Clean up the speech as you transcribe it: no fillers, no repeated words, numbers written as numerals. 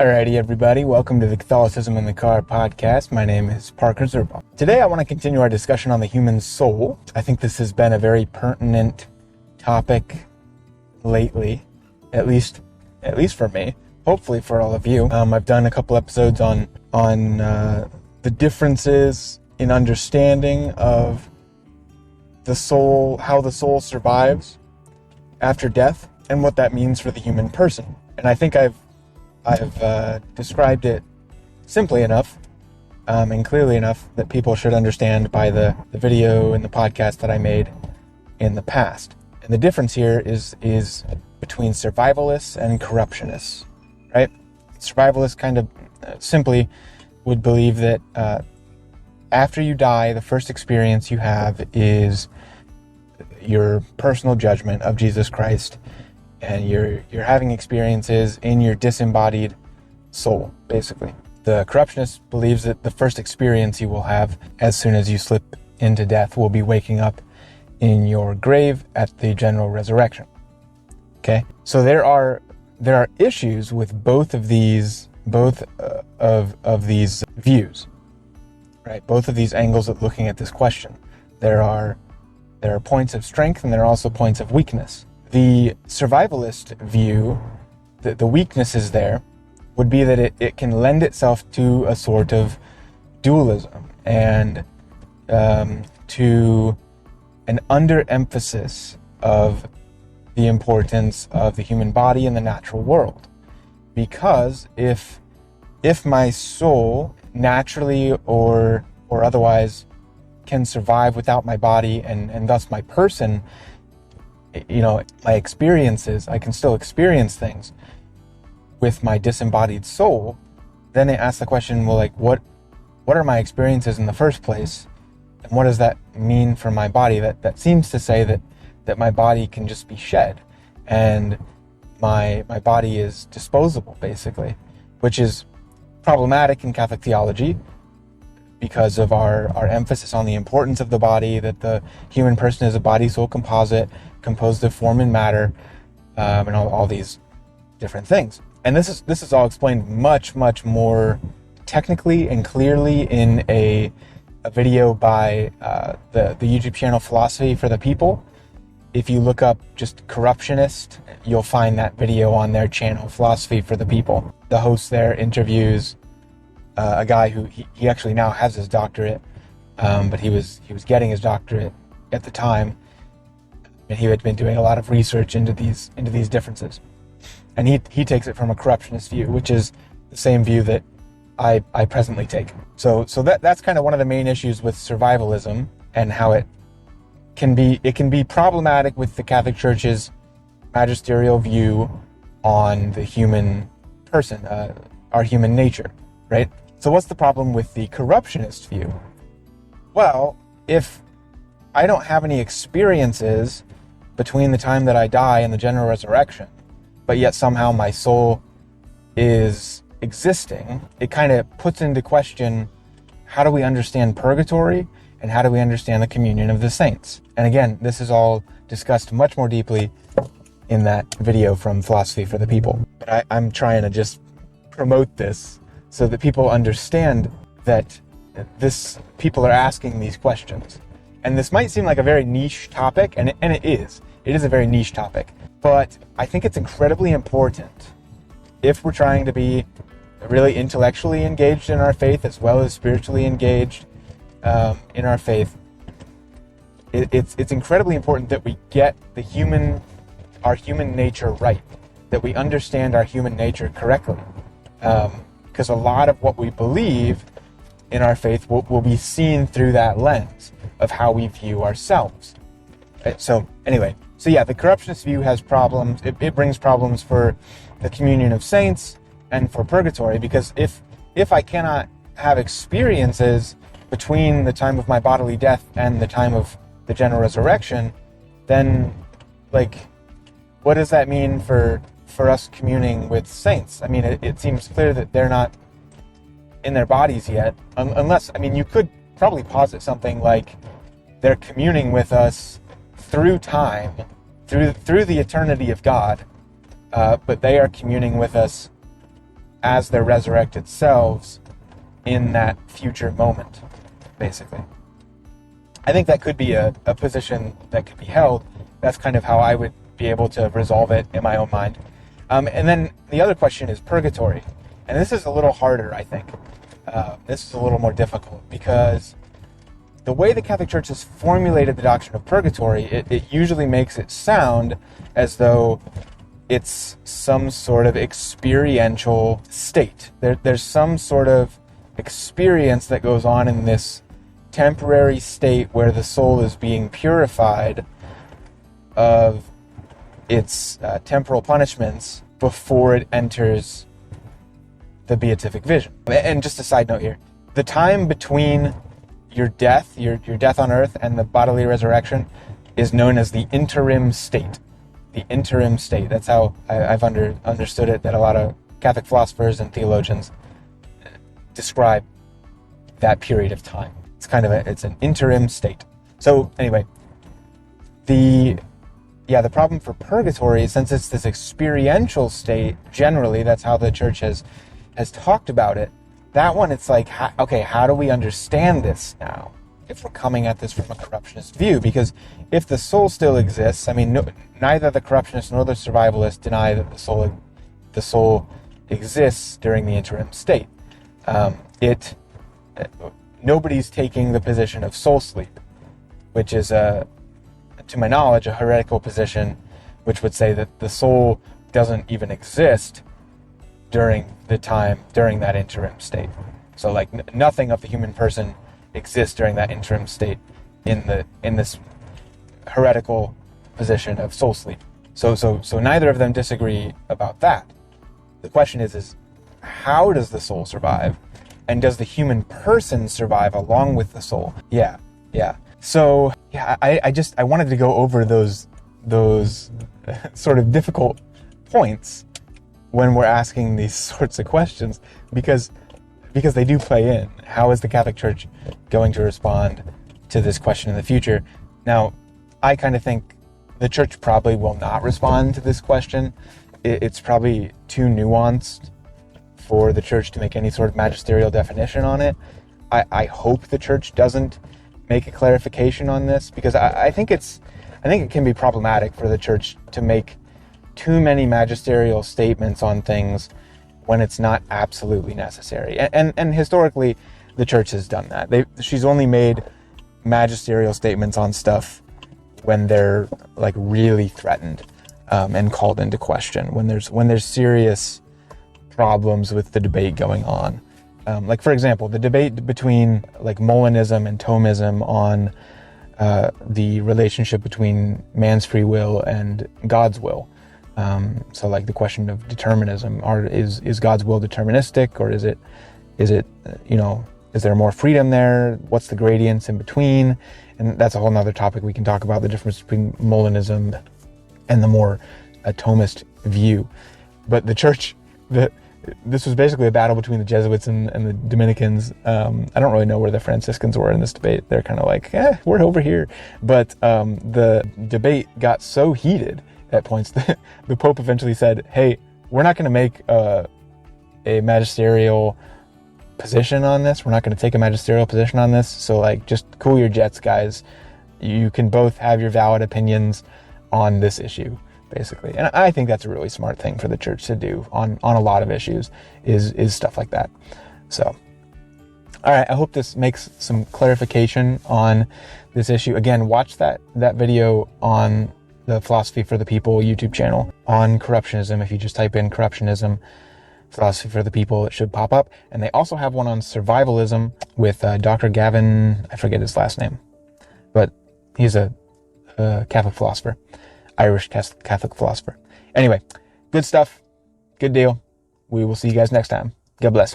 Alrighty, everybody. Welcome to the Catholicism in the Car podcast. My name is Parker Zerbaum. Today, I want to continue our discussion on the human soul. I think this has been a very pertinent topic lately, at least for me. Hopefully for all of you. I've done a couple episodes on the differences in understanding of the soul, how the soul survives after death, and what that means for the human person. And I think I've described it simply enough and clearly enough that people should understand by the video and the podcast that I made in the past. And the difference here is between survivalists and corruptionists, right? Survivalists kind of simply would believe that after you die, the first experience you have is your personal judgment of Jesus Christ, and you're having experiences in your disembodied soul, basically. The corruptionist believes that the first experience you will have as soon as you slip into death will be waking up in your grave at the general resurrection. Okay? So there are issues with both of these views, right? Both of these angles of looking at this question. There are points of strength and there are also points of weakness. The survivalist view, the weaknesses there, would be that it can lend itself to a sort of dualism and to an underemphasis of the importance of the human body in the natural world. Because if my soul naturally or otherwise can survive without my body and thus my person, my experiences, I can still experience things with my disembodied soul, then they ask the question, well, like, what are my experiences in the first place? And what does that mean for my body? That seems to say that my body can just be shed and my body is disposable, basically, which is problematic in Catholic theology because of our emphasis on the importance of the body, that the human person is a body-soul composite composed of form and matter, and all these different things. And this is all explained much, much more technically and clearly in a video by the YouTube channel Philosophy for the People. If you look up just corruptionist, you'll find that video on their channel, Philosophy for the People. The host there interviews a guy who he actually now has his doctorate, but he was getting his doctorate at the time, and he had been doing a lot of research into these differences. And he takes it from a corruptionist view, which is the same view that I presently take. So that's kind of one of the main issues with survivalism and how it can be problematic with the Catholic Church's magisterial view on the human person, our human nature, right? So what's the problem with the corruptionist view? Well, if I don't have any experiences between the time that I die and the general resurrection, but yet somehow my soul is existing, it kind of puts into question, how do we understand purgatory and how do we understand the communion of the saints? And again, this is all discussed much more deeply in that video from Philosophy for the People. But I'm trying to just promote this so that people understand that people are asking these questions. And this might seem like a very niche topic, and it is. It is a very niche topic. But I think it's incredibly important if we're trying to be really intellectually engaged in our faith as well as spiritually engaged in our faith. It's incredibly important that we get our human nature right, that we understand our human nature correctly. Because a lot of what we believe in our faith will be seen through that lens of how we view ourselves. Right? So anyway, the corruptionist view has problems. It brings problems for the communion of saints and for purgatory, because if I cannot have experiences between the time of my bodily death and the time of the general resurrection, then what does that mean for us communing with saints? I mean, it seems clear that they're not in their bodies yet, unless, you could probably posit something like they're communing with us through time, through the eternity of God, but they are communing with us as their resurrected selves in that future moment, basically. I think that could be a position that could be held. That's kind of how I would be able to resolve it in my own mind. And then the other question is purgatory. And this is a little harder, I think. This is a little more difficult because the way the Catholic Church has formulated the doctrine of purgatory, it usually makes it sound as though it's some sort of experiential state. There's some sort of experience that goes on in this temporary state where the soul is being purified of its temporal punishments before it enters the beatific vision. And just a side note here, the time between your death on earth and the bodily resurrection is known as the interim state. The interim state. That's how I've understood it, that a lot of Catholic philosophers and theologians describe that period of time. It's an interim state. So anyway, the problem for purgatory, since it's this experiential state, generally, that's how the church has talked about it. That one, it's like, how do we understand this now? If we're coming at this from a corruptionist view, because if the soul still exists, I mean, neither the corruptionist nor the survivalist deny that the soul exists during the interim state. Nobody's taking the position of soul sleep, which is, to my knowledge, a heretical position, which would say that the soul doesn't even exist during that interim state. So like nothing of the human person exists during that interim state in this heretical position of soul sleep. So neither of them disagree about that. The question is how does the soul survive? And does the human person survive along with the soul? Yeah. So I wanted to go over those sort of difficult points when we're asking these sorts of questions, because they do play in. How is the Catholic Church going to respond to this question in the future? Now, I kind of think the Church probably will not respond to this question. It's probably too nuanced for the Church to make any sort of magisterial definition on it. I hope the Church doesn't make a clarification on this, because I think it can be problematic for the Church to make too many magisterial statements on things when it's not absolutely necessary. And historically, the Church has done that. She's only made magisterial statements on stuff when they're like really threatened and called into question, when there's serious problems with the debate going on. Like, for example, the debate between like Molinism and Thomism on the relationship between man's free will and God's will. So like the question of determinism, is God's will deterministic, or is it, is there more freedom there? What's the gradients in between? And that's a whole nother topic we can talk about, the difference between Molinism and the more Thomist view. But the Church, this was basically a battle between the Jesuits and the Dominicans. I don't really know where the Franciscans were in this debate. They're kind of like, we're over here. But the debate got so heated at points that the Pope eventually said, hey, we're not going to make a magisterial position on this. We're not going to take a magisterial position on this. So like, just cool your jets, guys. You can both have your valid opinions on this issue, basically. And I think that's a really smart thing for the Church to do on a lot of issues, is stuff like that. So, all right, I hope this makes some clarification on this issue. Again, watch that video on the Philosophy for the People YouTube channel on corruptionism. If you just type in corruptionism, Philosophy for the People, it should pop up. And they also have one on survivalism with Dr. Gavin, I forget his last name, but he's a Catholic philosopher, Irish Catholic philosopher. Anyway, good stuff. Good deal. We will see you guys next time. God bless.